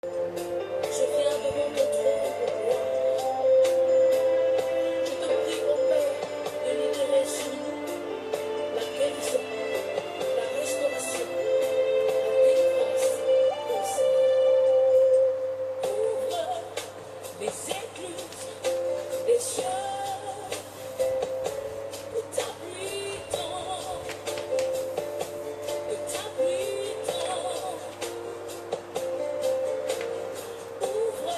Je viens devant ton trône de gloire. Je te prie, ô Père, de libérer sur nous la guérison, la restauration, la délivrance, ô Seigneur. Ouvre les écluses des cieux de ta pluie de ta pluie. Ouvre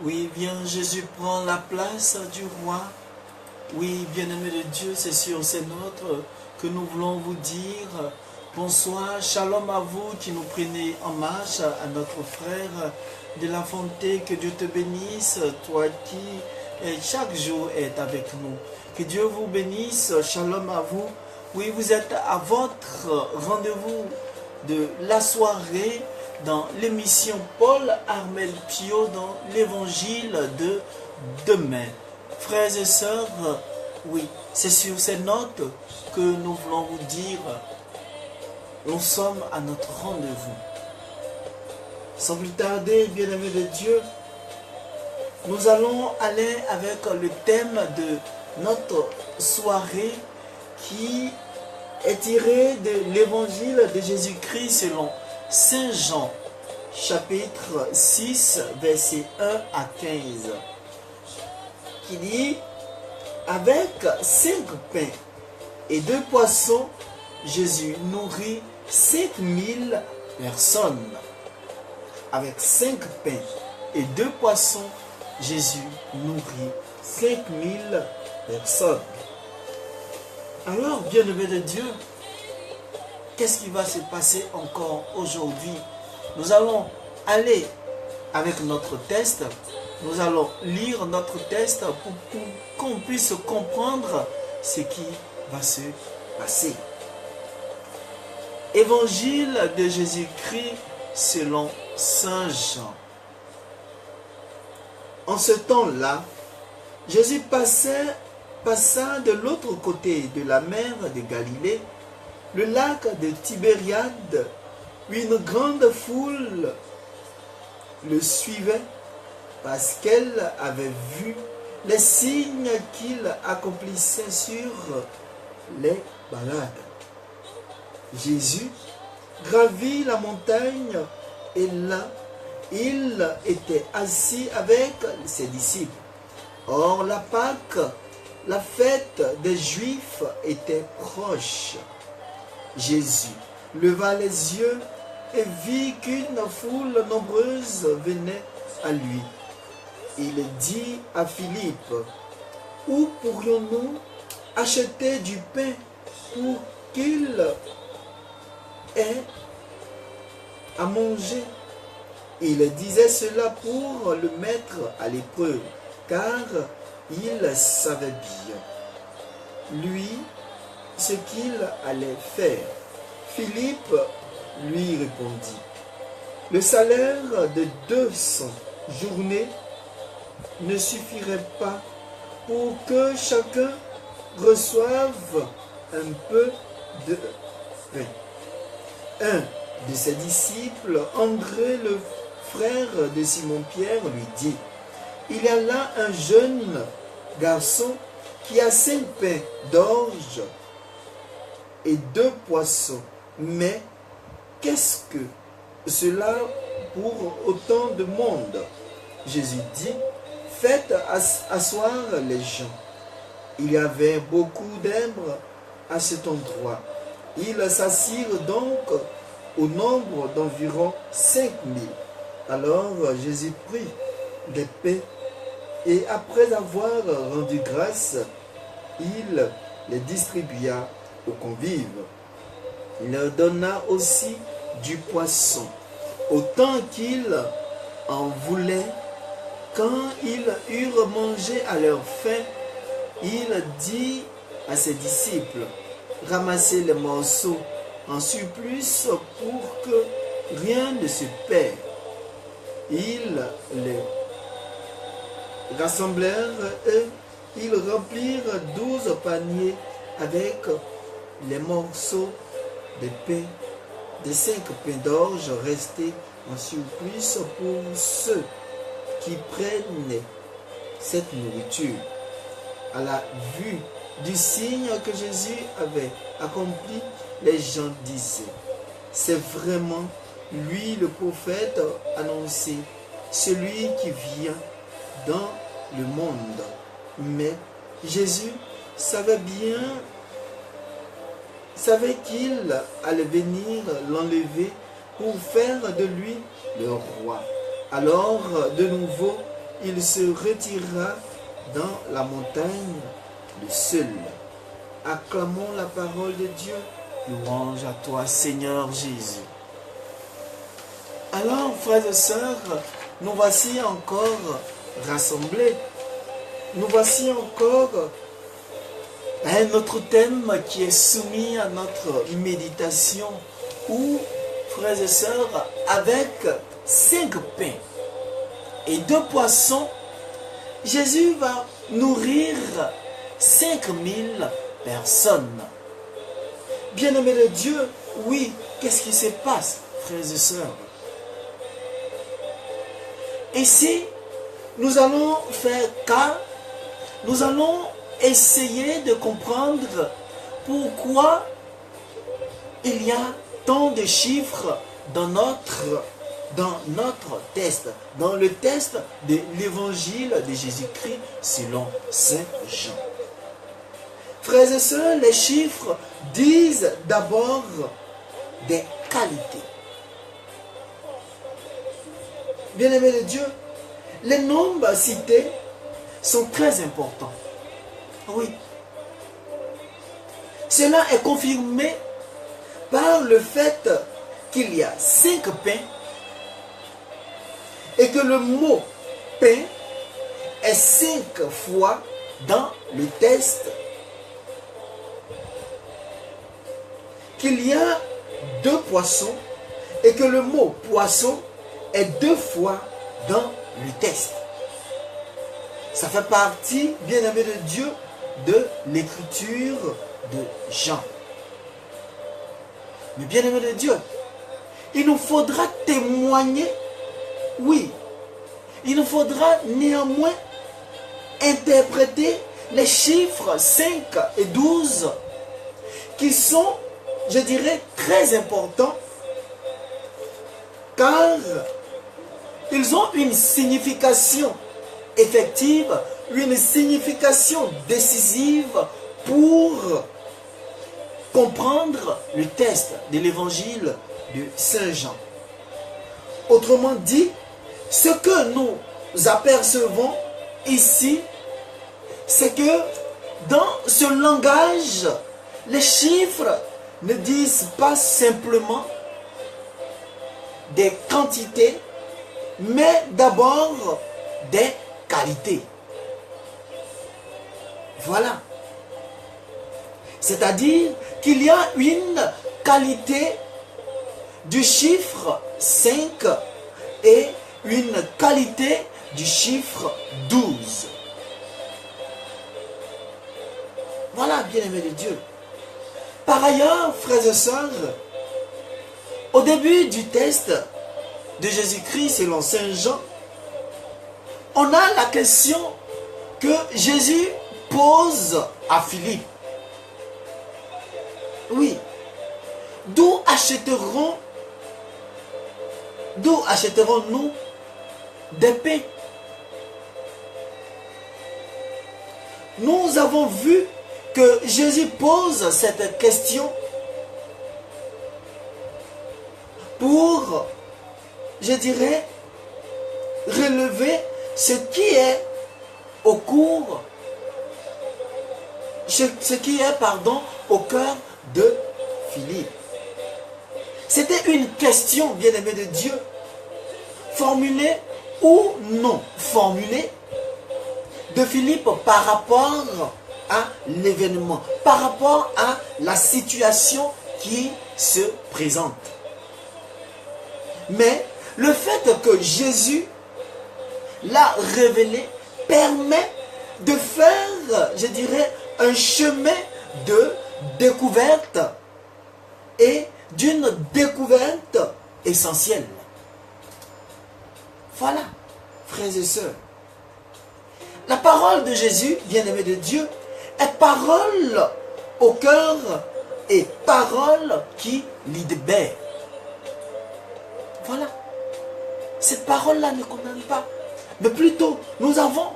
Oui, viens Jésus, prends la place du roi. Oui, bien-aimé de Dieu, c'est sur ces notes que nous voulons vous dire bonsoir, shalom à vous qui nous prenez en marche, à notre frère de la Fontaine, que Dieu te bénisse, toi qui chaque jour est avec nous. Que Dieu vous bénisse, shalom à vous. Oui, vous êtes à votre rendez-vous de la soirée dans l'émission Paul Armel Pio dans l'évangile de demain. Frères et sœurs, oui, c'est sur ces notes que nous voulons vous dire, nous sommes à notre rendez-vous. Sans plus tarder, bien-aimés de Dieu, nous allons aller avec le thème de notre soirée qui est tiré de l'évangile de Jésus-Christ selon Saint Jean, chapitre 6, versets 1 à 15, qui dit: avec 5 pains et 2 poissons, Jésus nourrit 5000 personnes. Avec 5 pains et 2 poissons, Jésus nourrit 5000 personnes. Alors, bien-aimés de Dieu, qu'est-ce qui va se passer encore aujourd'hui? Nous allons aller avec notre test. Nous allons lire notre test pour qu'on puisse comprendre ce qui va se passer. Évangile de Jésus-Christ selon Saint Jean. En ce temps-là, Jésus passa de l'autre côté de la mer de Galilée, le lac de Tibériade. Une grande foule le suivait parce qu'elle avait vu les signes qu'il accomplissait sur les malades. Jésus gravit la montagne et là, il était assis avec ses disciples. Or, la Pâque, la fête des Juifs, était proche. Jésus leva les yeux et vit qu'une foule nombreuse venait à lui. Il dit à Philippe: où pourrions-nous acheter du pain pour qu'il ait à manger? Il disait cela pour le mettre à l'épreuve, car il savait bien, lui, ce qu'il allait faire. Philippe lui répondit: le salaire de 200 journées ne suffirait pas pour que chacun reçoive un peu de pain. Un de ses disciples, André, le frère de Simon-Pierre, lui dit: il y a là un jeune garçon qui a 5 pains d'orge et 2 poissons. Mais qu'est-ce que cela pour autant de monde? Jésus dit: faites asseoir les gens. Il y avait beaucoup d'herbes à cet endroit. Ils s'assirent donc au nombre d'environ 5000. Alors Jésus prit des pains et après avoir rendu grâce, il les distribua aux convives. Il leur donna aussi du poisson, autant qu'ils en voulaient. Quand ils eurent mangé à leur faim, il dit à ses disciples: ramassez les morceaux en surplus pour que rien ne se perde. Ils les rassemblèrent et ils remplirent 12 paniers avec les morceaux de pain, des 5 pains d'orge restés en surplus pour ceux qui prenaient cette nourriture. À la vue du signe que Jésus avait accompli, les gens disaient: c'est vraiment lui le prophète annoncé, celui qui vient dans le monde. Mais Jésus savait qu'il allait venir l'enlever pour faire de lui le roi. Alors, de nouveau, il se retirera dans la montagne, le seul. Acclamons la parole de Dieu. Louange à toi, Seigneur Jésus. Alors, frères et sœurs, nous voici encore rassemblés. Nous voici encore un autre thème qui est soumis à notre méditation, où, frères et sœurs, avec 5 pains et 2 poissons, Jésus va nourrir 5000 personnes. Bien-aimés de Dieu, oui, qu'est-ce qui se passe, frères et sœurs? Ici, nous allons faire cas, nous allons essayer de comprendre pourquoi il y a tant de chiffres dans notre test, dans le test de l'évangile de Jésus-Christ selon Saint Jean. Frères et sœurs, les chiffres disent d'abord des qualités. Bien-aimés de Dieu, les nombres cités sont très importants. Oui. Cela est confirmé par le fait qu'il y a 5 pains et que le mot pain est 5 fois dans le test. Qu'il y a 2 poissons et que le mot poisson est 2 fois dans le test. Ça fait partie, bien-aimé de Dieu, de l'écriture de Jean. Mais bien-aimé de Dieu, il nous faudra témoigner, oui, il nous faudra néanmoins interpréter les chiffres 5 et 12 qui sont, je dirais, très importants car ils ont une signification effective, une signification décisive pour comprendre le test de l'évangile de Saint Jean. Autrement dit, ce que nous apercevons ici, c'est que dans ce langage, les chiffres ne disent pas simplement des quantités, mais d'abord des qualités. Voilà. C'est-à-dire qu'il y a une qualité du chiffre 5 et une qualité du chiffre 12. Voilà, bien-aimés de Dieu. Par ailleurs, frères et sœurs, au début du test de Jésus-Christ selon Saint Jean, on a la question que Jésus pose à Philippe. Oui. D'où achèterons-nous des pains? Nous avons vu que Jésus pose cette question pour, je dirais, relever ce qui est au cœur de Philippe. C'était une question, bien-aimé de Dieu, formulée ou non formulée de Philippe par rapport à l'événement, par rapport à la situation qui se présente. Mais le fait que Jésus l'a révélé permet de faire, je dirais, un chemin de découverte et d'une découverte essentielle. Voilà, frères et sœurs. La parole de Jésus, bien-aimé de Dieu, est parole au cœur et parole qui libère. Voilà. Cette parole-là ne condamne pas. Mais plutôt, nous avons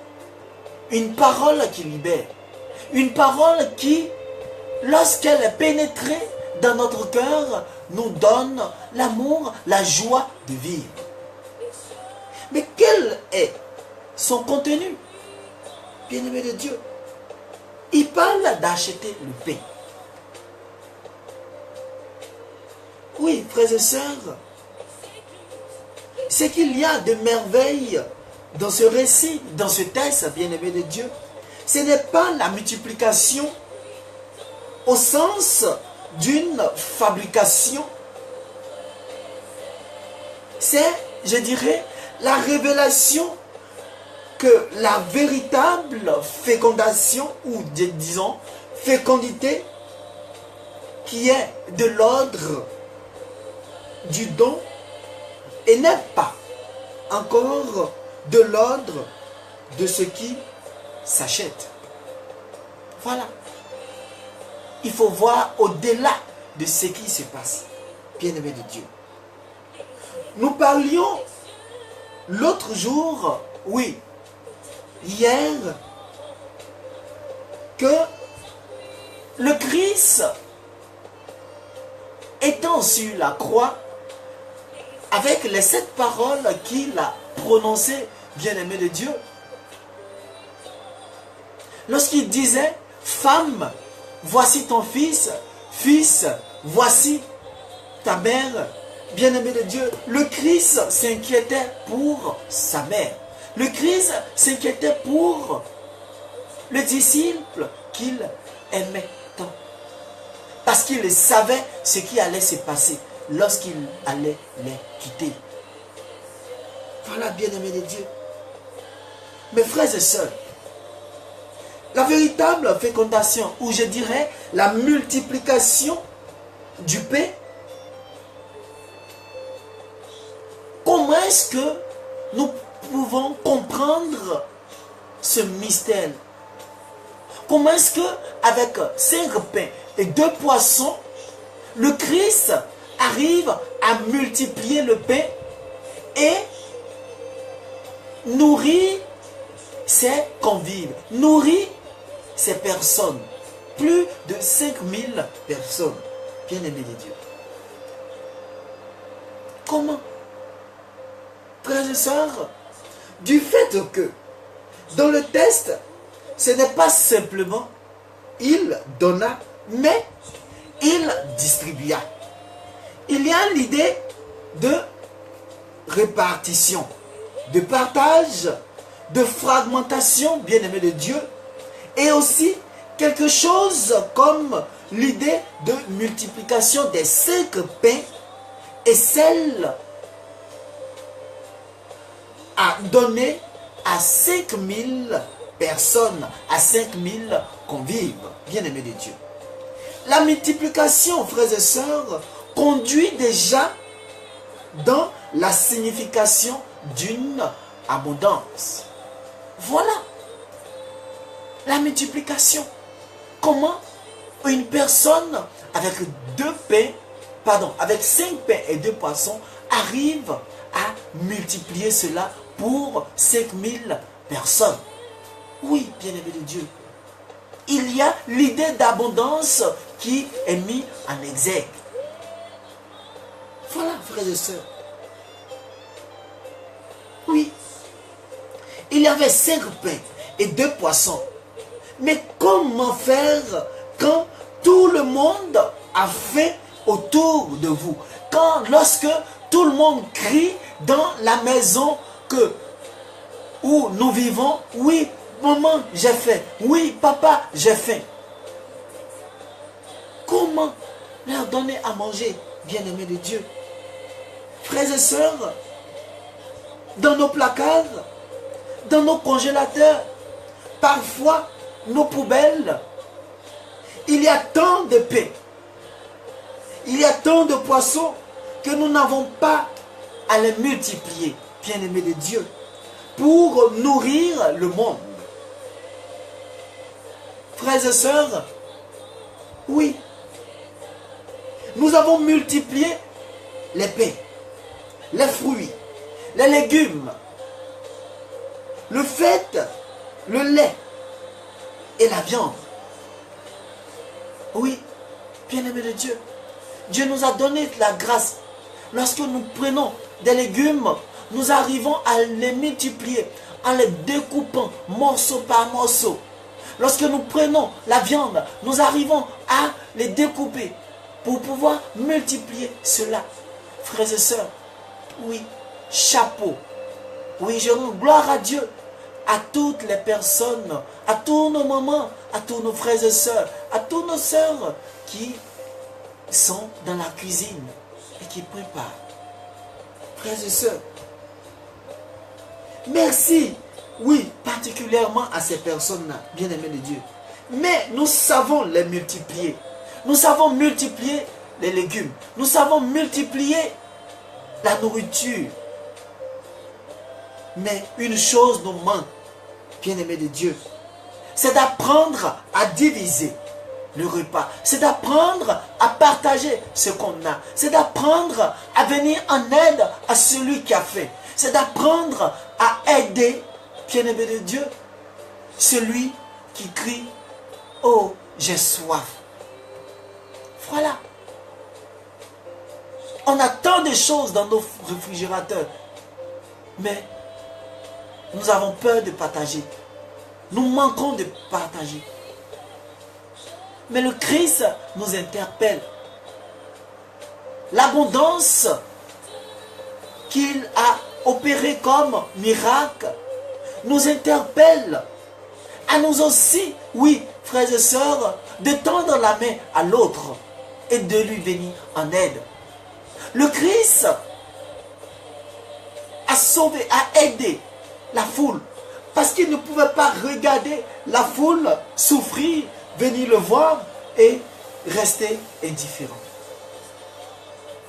une parole qui libère. Une parole qui, lorsqu'elle est pénétrée dans notre cœur, nous donne l'amour, la joie de vivre. Mais quelle est son contenu. Bien-aimé de Dieu. Il parle d'acheter le pain. Oui, frères et sœurs, ce qu'il y a de merveille dans ce récit, dans ce texte, bien-aimé de Dieu, ce n'est pas la multiplication au sens d'une fabrication. C'est, je dirais, la révélation que la véritable fécondation, ou disons, fécondité, qui est de l'ordre du don, et n'est pas encore de l'ordre de ce qui s'achète. Voilà. Il faut voir au-delà de ce qui se passe, bien-aimé de Dieu. Nous parlions l'autre jour, oui, hier, que le Christ, étant sur la croix, avec les 7 paroles qu'il a prononcées, bien-aimé de Dieu, lorsqu'il disait, femme, voici ton fils, fils, voici ta mère, bien-aimé de Dieu, le Christ s'inquiétait pour sa mère. Le Christ s'inquiétait pour le disciple qu'il aimait tant. Parce qu'il savait ce qui allait se passer lorsqu'il allait les quitter. Voilà, bien-aimé de Dieu. Mes frères et sœurs, la véritable fécondation, ou je dirais la multiplication du pain, comment est-ce que nous pouvons comprendre ce mystère? Comment est-ce que avec 5 pains et 2 poissons, le Christ arrive à multiplier le pain et nourrit ses convives, nourrit ces personnes, plus de 5000 personnes, bien-aimés de Dieu. Comment? Frères et sœurs, du fait que dans le texte, ce n'est pas simplement il donna, mais il distribua. Il y a l'idée de répartition, de partage, de fragmentation, bien-aimé de Dieu, et aussi quelque chose comme l'idée de multiplication des 5 pains et celle à donner à 5000 personnes, à 5000 convives, bien-aimés de Dieu. La multiplication, frères et sœurs, conduit déjà dans la signification d'une abondance. Voilà la multiplication. Comment une personne avec 5 pains et 2 poissons arrive à multiplier cela pour 5000 personnes. Oui, bien-aimé de Dieu. Il y a l'idée d'abondance qui est mise en exergue. Voilà, frères et sœurs. Oui. Il y avait 5 pains et 2 poissons. Mais comment faire quand tout le monde a faim autour de vous? Lorsque tout le monde crie dans la maison où nous vivons, oui, maman, j'ai faim. Oui, papa, j'ai faim. Comment leur donner à manger, bien-aimés de Dieu? Frères et sœurs, dans nos placards, dans nos congélateurs, parfois nos poubelles, il y a tant de pain, il y a tant de poissons que nous n'avons pas à les multiplier, bien-aimés de Dieu, pour nourrir le monde. Frères et sœurs, oui, nous avons multiplié les pains, les fruits, les légumes, le fait, le lait et la viande. Oui, bien-aimé de Dieu, Dieu nous a donné la grâce. Lorsque nous prenons des légumes, nous arrivons à les multiplier en les découpant morceau par morceau. Lorsque nous prenons la viande, nous arrivons à les découper pour pouvoir multiplier cela. Frères et sœurs, oui, chapeau. Oui, je rends gloire à Dieu, à toutes les personnes, à tous nos mamans, à tous nos frères et sœurs, à toutes nos sœurs qui sont dans la cuisine et qui préparent. Frères et sœurs, merci, oui, particulièrement à ces personnes-là, bien-aimées de Dieu. Mais nous savons les multiplier. Nous savons multiplier les légumes. Nous savons multiplier la nourriture. Mais une chose nous manque, bien-aimés de Dieu. C'est d'apprendre à diviser le repas. C'est d'apprendre à partager ce qu'on a. C'est d'apprendre à venir en aide à celui qui a faim. C'est d'apprendre à aider, bien-aimé de Dieu, celui qui crie « Oh, j'ai soif ». Voilà. On a tant de choses dans nos réfrigérateurs. Mais nous avons peur de partager. Nous manquons de partager. Mais le Christ nous interpelle. L'abondance qu'il a opérée comme miracle nous interpelle à nous aussi, oui, frères et sœurs, de tendre la main à l'autre et de lui venir en aide. Le Christ a sauvé, a aidé la foule parce qu'il ne pouvait pas regarder la foule souffrir, venir le voir et rester indifférent.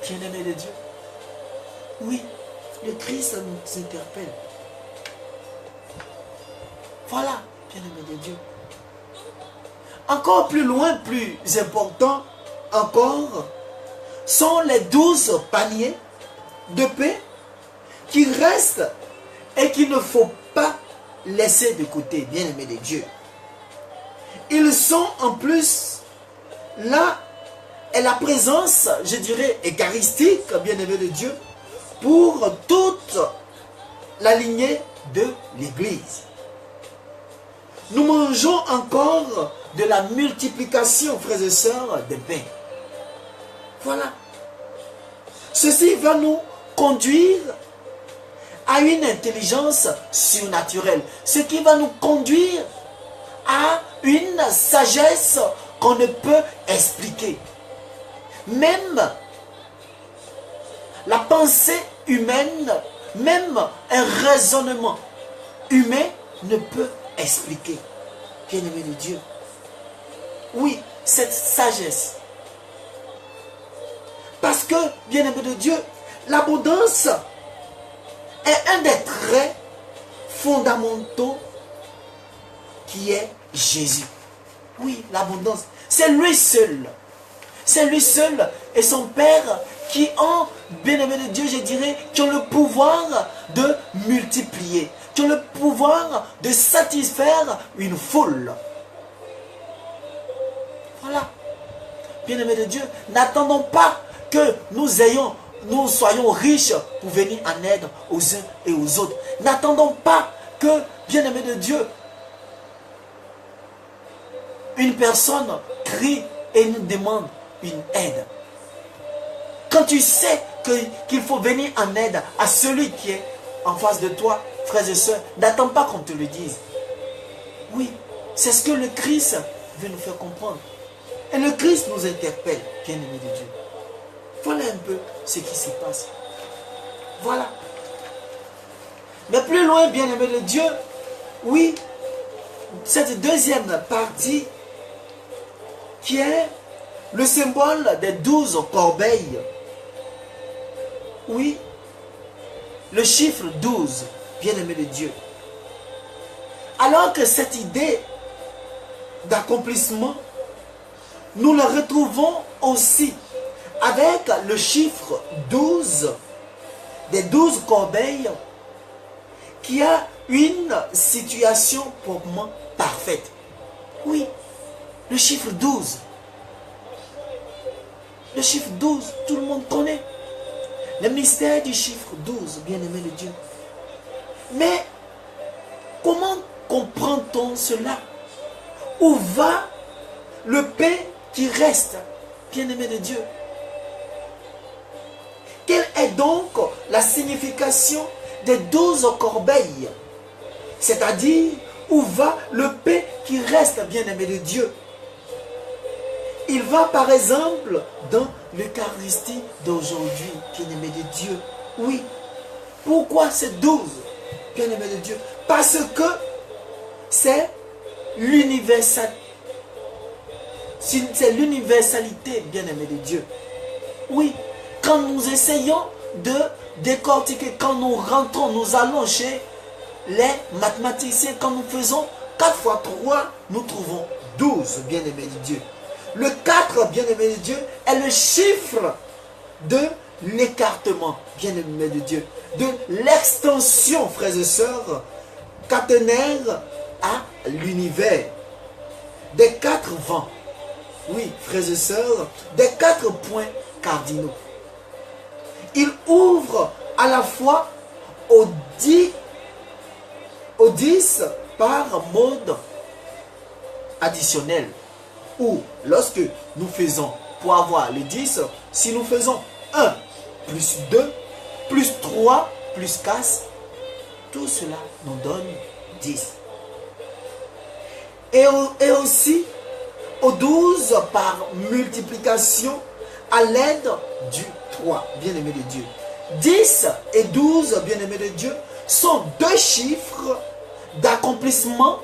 Bien-aimé de Dieu, oui, le Christ nous interpelle. Voilà, bien-aimé de Dieu. Encore plus loin, plus important encore, sont les 12 paniers de pain qui restent et qu'il ne faut pas laisser de côté, bien-aimé de Dieu. Ils sont en plus là, et la présence, je dirais, eucharistique, bien-aimé de Dieu, pour toute la lignée de l'Église. Nous mangeons encore de la multiplication, frères et sœurs, des pains. Voilà. Ceci va nous conduire à une intelligence surnaturelle. Ce qui va nous conduire à une sagesse qu'on ne peut expliquer. Même la pensée humaine, même un raisonnement humain ne peut expliquer. Bien-aimé de Dieu. Oui, cette sagesse. Parce que, bien-aimé de Dieu, l'abondance est un des traits fondamentaux qui est Jésus. Oui, l'abondance. C'est lui seul. C'est lui seul et son Père qui ont, bien-aimé de Dieu, je dirais, qui ont le pouvoir de multiplier, qui ont le pouvoir de satisfaire une foule. Voilà. Bien-aimé de Dieu, n'attendons pas que nous soyons riches pour venir en aide aux uns et aux autres. N'attendons pas que, bien-aimé de Dieu, une personne crie et nous demande une aide. Quand tu sais qu'il faut venir en aide à celui qui est en face de toi, frères et sœurs, n'attends pas qu'on te le dise. Oui, c'est ce que le Christ veut nous faire comprendre. Et le Christ nous interpelle, bien-aimés de Dieu. Voilà un peu ce qui se passe. Voilà. Mais plus loin, bien-aimés de Dieu, oui, cette deuxième partie qui est le symbole des 12 corbeilles. Oui, le chiffre 12, bien-aimé de Dieu. Alors que cette idée d'accomplissement, nous la retrouvons aussi avec le chiffre 12, des 12 corbeilles, qui a une situation proprement parfaite. Oui, le chiffre 12. Le chiffre 12, tout le monde connaît. Le mystère du chiffre 12, bien-aimé de Dieu. Mais comment comprend-on cela? Où va le pain qui reste, bien-aimé de Dieu? Quelle est donc la signification des 12 corbeilles? C'est-à-dire, où va le pain qui reste, bien-aimé de Dieu? Il va par exemple dans l'Eucharistie d'aujourd'hui, bien-aimé de Dieu. Oui. Pourquoi c'est 12, bien-aimé de Dieu? Parce que c'est l'universalité, bien-aimé de Dieu. Oui. Quand nous essayons de décortiquer, quand nous rentrons, nous allons chez les mathématiciens, quand nous faisons 4 fois 3, nous trouvons 12, bien-aimé de Dieu. Le 4, bien-aimé de Dieu, est le chiffre de l'écartement, bien-aimé de Dieu, de l'extension, frères et sœurs, caténaire à l'univers, des 4 vents, oui, frères et sœurs, des 4 points cardinaux. Il ouvre à la fois aux 10 par mode additionnel. Ou lorsque nous faisons, pour avoir les 10, si nous faisons 1 plus 2 plus 3 plus 4, tout cela nous donne 10. Et aussi aux 12 par multiplication à l'aide du 3, bien-aimé de Dieu. 10 et 12, bien-aimé de Dieu, sont 2 chiffres d'accomplissement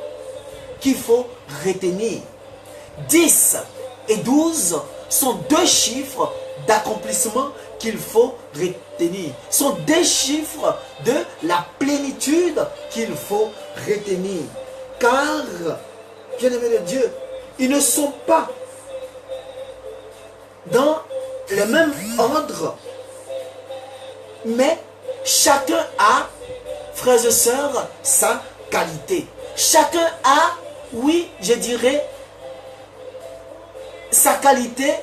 qu'il faut retenir. 10 et 12 sont 2 chiffres d'accomplissement qu'il faut retenir. Sont 2 chiffres de la plénitude qu'il faut retenir. Car, bien-aimé de Dieu, ils ne sont pas dans le même ordre, mais chacun a, frères et sœurs, sa qualité. Chacun a, oui, je dirais, sa qualité,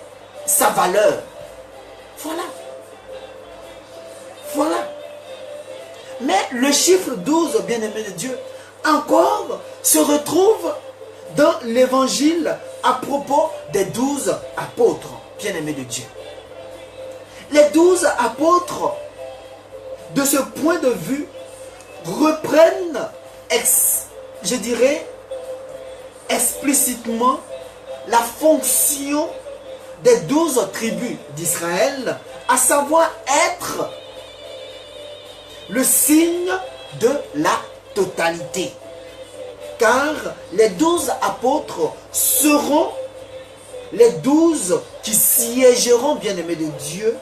sa valeur. Voilà. Voilà. Mais le chiffre 12, bien-aimé de Dieu, encore se retrouve dans l'évangile à propos des 12 apôtres, bien-aimés de Dieu. Les 12 apôtres, de ce point de vue, reprennent, je dirais, explicitement la fonction des 12 tribus d'Israël, à savoir être le signe de la totalité. Car les 12 apôtres seront les 12 qui siégeront, bien-aimés de Dieu,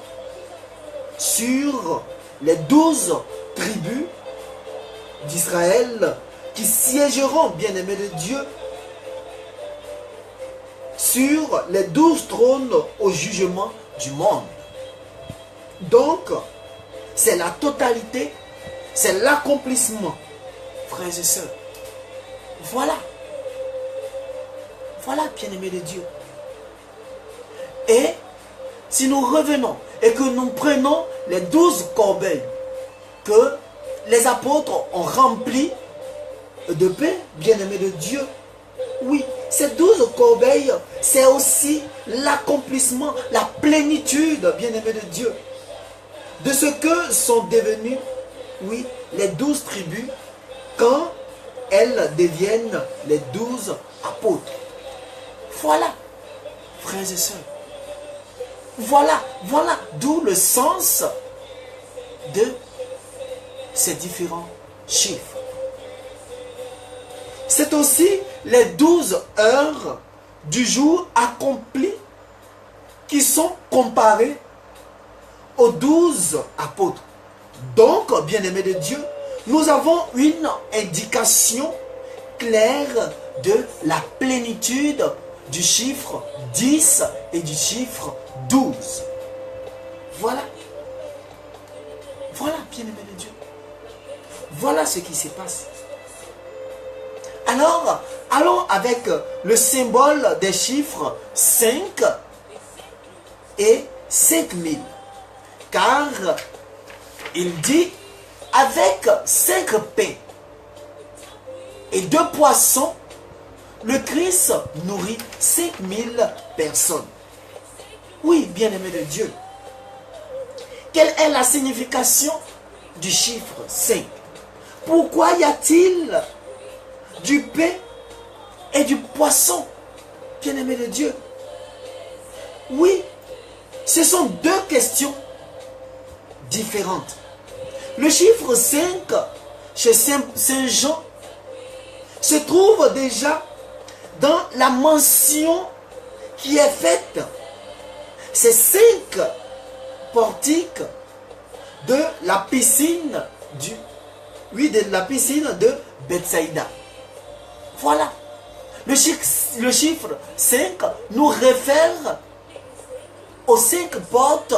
sur les 12 tribus d'Israël, qui siégeront, bien-aimés de Dieu, sur les 12 trônes au jugement du monde. Donc, c'est la totalité, c'est l'accomplissement, frères et sœurs. Voilà. Voilà, bien-aimés de Dieu. Et si nous revenons et que nous prenons les 12 corbeilles que les apôtres ont remplies de pain, bien-aimés de Dieu, oui, ces 12 corbeilles, c'est aussi l'accomplissement, la plénitude, bien-aimés de Dieu, de ce que sont devenues, oui, les 12 tribus quand elles deviennent les 12 apôtres. Voilà, frères et sœurs. Voilà d'où le sens de ces différents chiffres. C'est aussi les 12 heures du jour accomplies qui sont comparées aux 12 apôtres. Donc, bien-aimés de Dieu, nous avons une indication claire de la plénitude du chiffre 10 et du chiffre 12. Voilà. Voilà, bien-aimés de Dieu. Voilà ce qui se passe. Alors, allons avec le symbole des chiffres 5 et 5000. Car il dit, avec 5 pains et 2 poissons, le Christ nourrit 5000 personnes. Oui, bien-aimé de Dieu. Quelle est la signification du chiffre 5? Pourquoi y a-t-il du pain et du poisson, bien-aimé de Dieu? Oui, ce sont deux questions différentes. Le chiffre 5 chez Saint Jean se trouve déjà dans la mention qui est faite. Ces 5 portiques de la piscine de la piscine de Bethsaïda. Voilà. Le chiffre 5 nous réfère aux 5 portes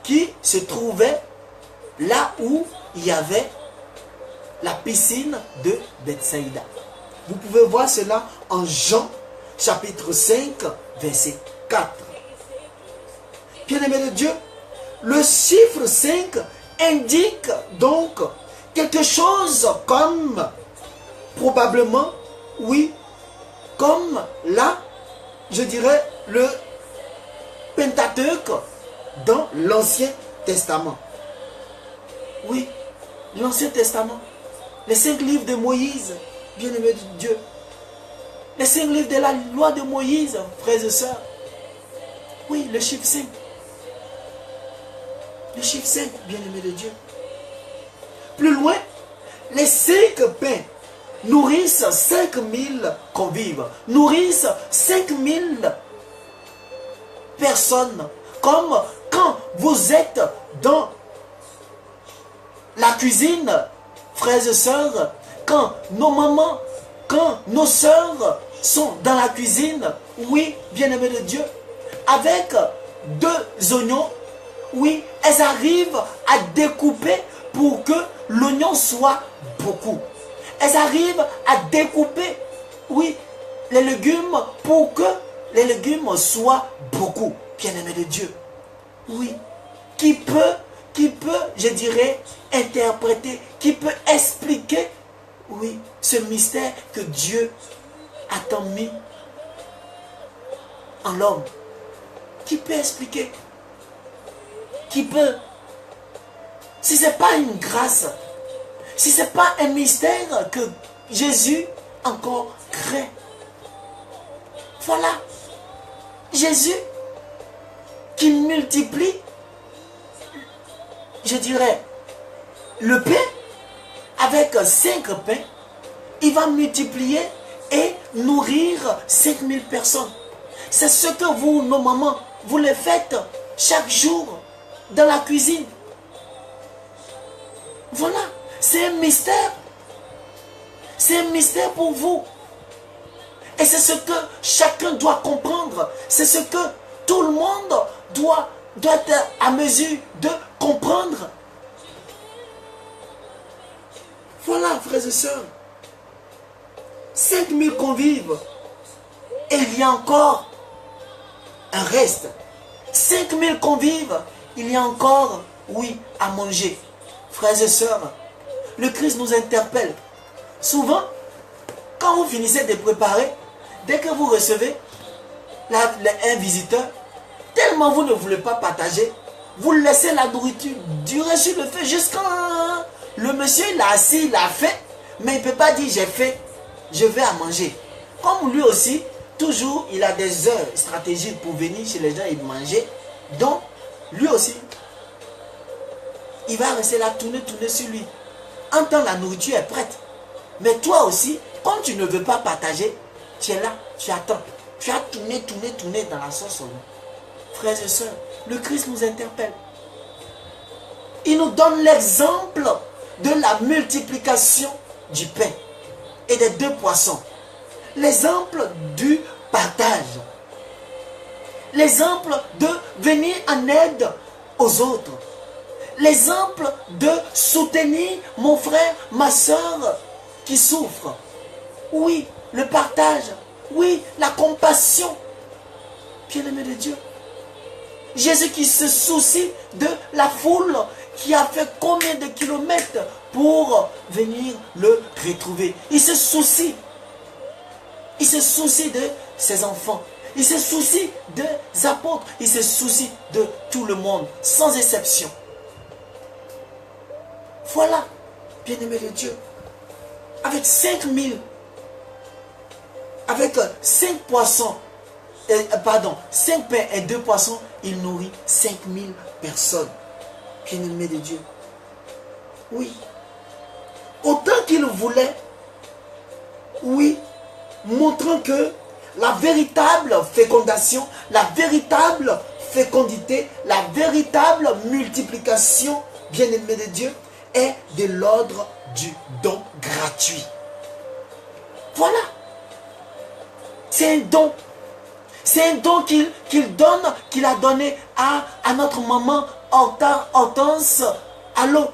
qui se trouvaient là où il y avait la piscine de Bethsaïda. Vous pouvez voir cela en Jean chapitre 5 verset 4. Bien-aimé de Dieu, le chiffre 5 indique donc quelque chose comme, probablement, oui, comme là, je dirais, le Pentateuque dans l'Ancien Testament. Oui, l'Ancien Testament. Les 5 livres de Moïse, bien-aimé de Dieu. Les 5 livres de la loi de Moïse, frères et sœurs. Oui, le chiffre 5. Le chiffre 5, bien-aimé de Dieu. Plus loin, les 5 pains nourrissent 5000 convives, nourrissent 5000 personnes. Comme quand vous êtes dans la cuisine, frères et sœurs, quand nos mamans, quand nos sœurs sont dans la cuisine, oui, bien-aimés de Dieu, avec 2 oignons, oui, elles arrivent à découper pour que l'oignon soit beaucoup. Elles arrivent à découper, oui, les légumes pour que les légumes soient beaucoup. Bien-aimé de Dieu. Oui. Qui peut, je dirais, interpréter, qui peut expliquer, oui, ce mystère que Dieu a tant mis en l'homme. Qui peut expliquer? Qui peut? Si ce n'est pas une grâce, si ce n'est pas un mystère que Jésus encore crée. Voilà. Jésus qui multiplie, je dirais, le pain avec 5 pains, il va multiplier et nourrir 5000 personnes. C'est ce que vous, nos mamans, vous le faites chaque jour dans la cuisine. Voilà, c'est un mystère. C'est un mystère pour vous. Et c'est ce que chacun doit comprendre. C'est ce que tout le monde doit être à mesure de comprendre. Voilà, frères et sœurs. 5000 convives. Et il y a encore un reste. 5000 convives. Il y a encore, oui, à manger. Frères et sœurs, le Christ nous interpelle. Souvent, quand vous finissez de préparer, dès que vous recevez un visiteur, tellement vous ne voulez pas partager, vous laissez la nourriture durer sur le feu jusqu'à... Le monsieur, il a assis, il a fait, mais il ne peut pas dire j'ai fait, je vais à manger. Comme lui aussi, toujours, il a des heures stratégiques pour venir chez les gens et manger. Donc, lui aussi, il va rester là, tourner sur lui. En temps, la nourriture est prête. Mais toi aussi, comme tu ne veux pas partager, tu es là, tu attends. Tu as tourné dans la sauce. Frères et sœurs, le Christ nous interpelle. Il nous donne l'exemple de la multiplication du pain et des 2 poissons. L'exemple du partage. L'exemple de venir en aide aux autres. L'exemple de soutenir mon frère, ma soeur qui souffre. Oui, le partage. Oui, la compassion. Bien-aimé de Dieu. Jésus qui se soucie de la foule qui a fait combien de kilomètres pour venir le retrouver. Il se soucie. Il se soucie de ses enfants. Il se soucie des apôtres. Il se soucie de tout le monde, sans exception. Voilà, bien-aimé de Dieu. Avec 5000, avec 5 poissons, 5 pains et 2 poissons, il nourrit 5000 personnes. Bien-aimé de Dieu. Oui. Autant qu'il voulait, oui, montrant que la véritable fécondation, la véritable fécondité, la véritable multiplication, bien-aimé de Dieu, est de l'ordre du don gratuit. Voilà. C'est un don. C'est un don qu'il donne, qu'il a donné à notre maman Hortense à l'eau.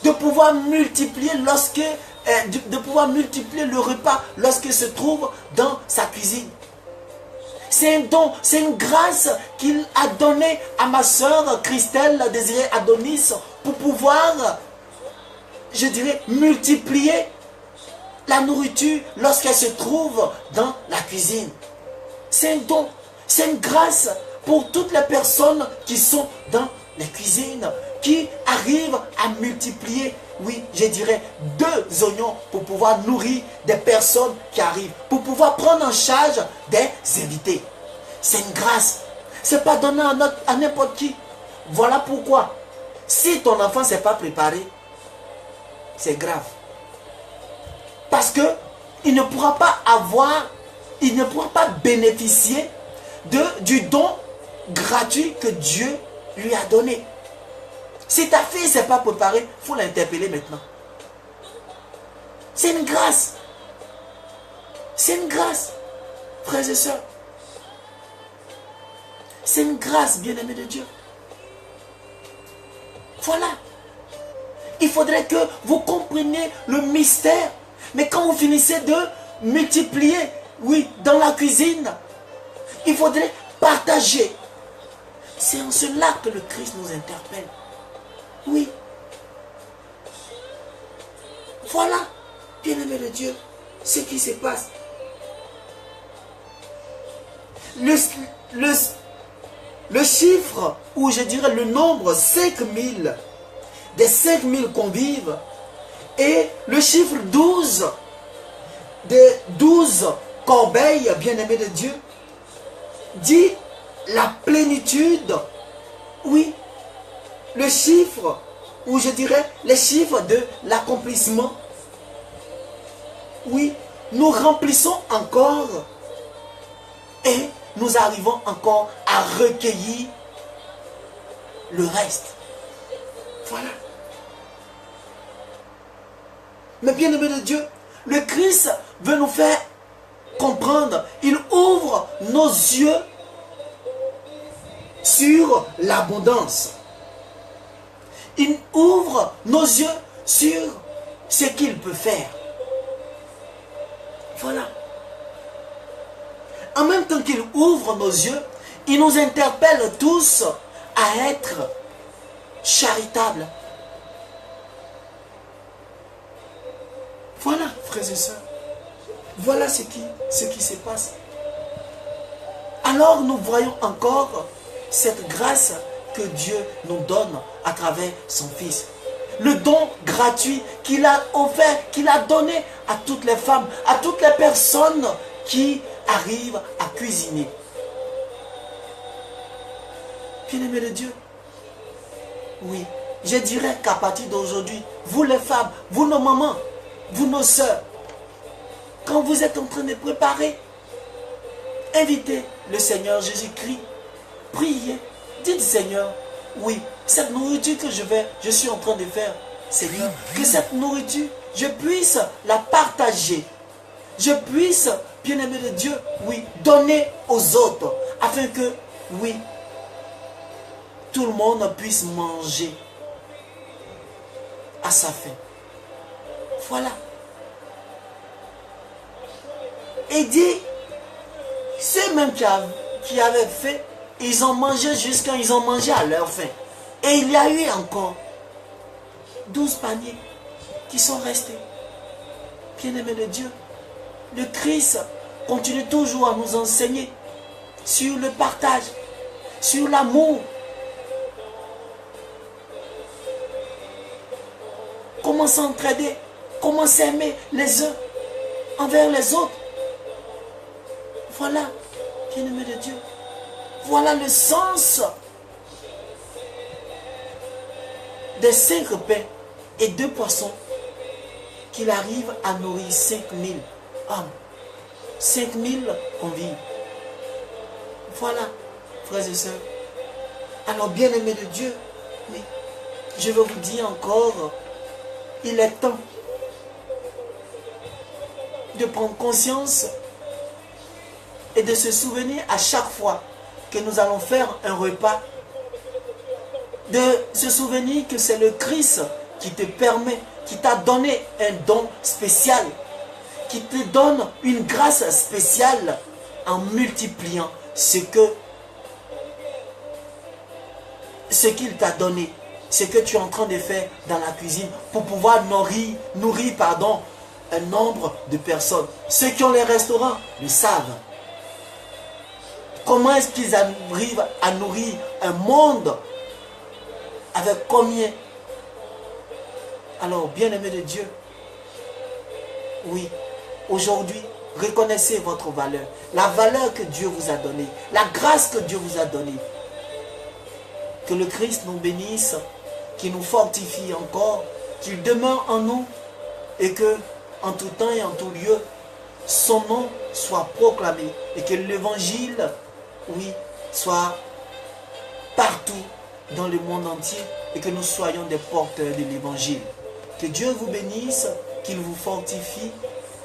De pouvoir multiplier de pouvoir multiplier le repas lorsqu'il se trouve dans sa cuisine. C'est un don, c'est une grâce qu'il a donnée à ma soeur Christelle Désirée Adonis pour pouvoir, je dirais, multiplier la nourriture lorsqu'elle se trouve dans la cuisine. C'est un don, c'est une grâce pour toutes les personnes qui sont dans les cuisines, qui arrivent à multiplier, oui, je dirais, 2 oignons pour pouvoir nourrir des personnes qui arrivent, pour pouvoir prendre en charge des invités. C'est une grâce. Ce n'est pas donné à n'importe qui. Voilà pourquoi, si ton enfant ne s'est pas préparé, c'est grave. Parce qu'il ne pourra pas avoir, il ne pourra pas bénéficier du don gratuit que Dieu lui a donné. Si ta fille ne s'est pas préparée, il faut l'interpeller maintenant. C'est une grâce. C'est une grâce, frères et sœurs. C'est une grâce, bien-aimé de Dieu. Voilà. Il faudrait que vous compreniez le mystère. Mais quand vous finissez de multiplier, oui, dans la cuisine, il faudrait partager. C'est en cela que le Christ nous interpelle. Oui. Voilà, bien-aimé de Dieu, ce qui se passe. Le chiffre, ou je dirais le nombre 5000, des 5000 convives, et le chiffre 12, des 12 corbeilles, bien-aimés de Dieu, dit la plénitude, oui, le chiffre, ou je dirais les chiffres de l'accomplissement. Oui, nous remplissons encore et nous arrivons encore à recueillir le reste. Voilà. Mais bien-aimé de Dieu, le Christ veut nous faire comprendre. Il ouvre nos yeux sur l'abondance. Il ouvre nos yeux sur ce qu'il peut faire. Voilà. En même temps qu'il ouvre nos yeux, il nous interpelle tous à être charitables. Voilà, frères et sœurs. Voilà ce qui se passe. Alors nous voyons encore cette grâce que Dieu nous donne à travers son Fils. Le don gratuit qu'il a offert, qu'il a donné à toutes les femmes, à toutes les personnes qui arrivent à cuisiner. Bien-aimés de Dieu, oui, je dirais qu'à partir d'aujourd'hui, vous les femmes, vous nos mamans, vous nos sœurs, quand vous êtes en train de préparer, invitez le Seigneur Jésus-Christ, priez, dites Seigneur, oui, cette nourriture que je suis en train de faire, Seigneur, que cette nourriture, je puisse la partager. Je puisse, bien-aimé de Dieu, oui, donner aux autres, afin que, oui, tout le monde puisse manger à sa faim. Voilà. Et dit, ceux-mêmes qui avaient fait, ils ont mangé jusqu'à ils ont mangé à leur faim. Et il y a eu encore 12 paniers qui sont restés. Bien-aimés de Dieu, le Christ continue toujours à nous enseigner sur le partage, sur l'amour. Comment s'entraider, comment s'aimer les uns envers les autres. Voilà, bien-aimés de Dieu, voilà le sens des 5 pains et 2 poissons qu'il arrive à nourrir 5000 hommes, 5000 convives. Voilà, frères et sœurs. Alors, bien-aimés de Dieu, oui, je veux vous dire encore, il est temps de prendre conscience et de se souvenir à chaque fois que nous allons faire un repas, de se souvenir que c'est le Christ qui te permet, qui t'a donné un don spécial, qui te donne une grâce spéciale en multipliant ce qu'il t'a donné, ce que tu es en train de faire dans la cuisine pour pouvoir nourrir un nombre de personnes. Ceux qui ont les restaurants le savent. Comment est-ce qu'ils arrivent à nourrir un monde? Avec combien? Alors, bien-aimés de Dieu, oui, aujourd'hui, reconnaissez votre valeur. La valeur que Dieu vous a donnée. La grâce que Dieu vous a donnée. Que le Christ nous bénisse, qu'il nous fortifie encore, qu'il demeure en nous et que, en tout temps et en tout lieu, son nom soit proclamé et que l'évangile, oui, soit partout dans le monde entier et que nous soyons des porteurs de l'évangile. Que Dieu vous bénisse, qu'il vous fortifie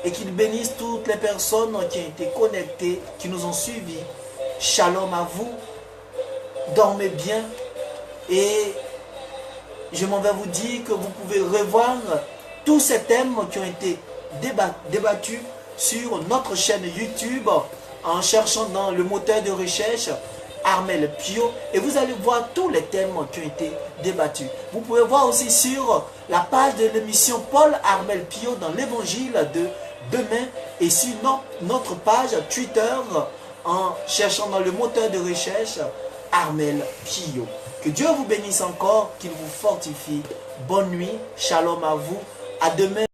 et qu'il bénisse toutes les personnes qui ont été connectées, qui nous ont suivis. Shalom à vous, dormez bien et je m'en vais vous dire que vous pouvez revoir tous ces thèmes qui ont été débattus sur notre chaîne YouTube en cherchant dans le moteur de recherche Armel Pio et vous allez voir tous les thèmes qui ont été débattus. Vous pouvez voir aussi sur la page de l'émission Paul Armel Pio dans l'évangile de demain et sur notre page Twitter en cherchant dans le moteur de recherche Armel Pio. Que Dieu vous bénisse encore, qu'il vous fortifie. Bonne nuit, shalom à vous, à demain.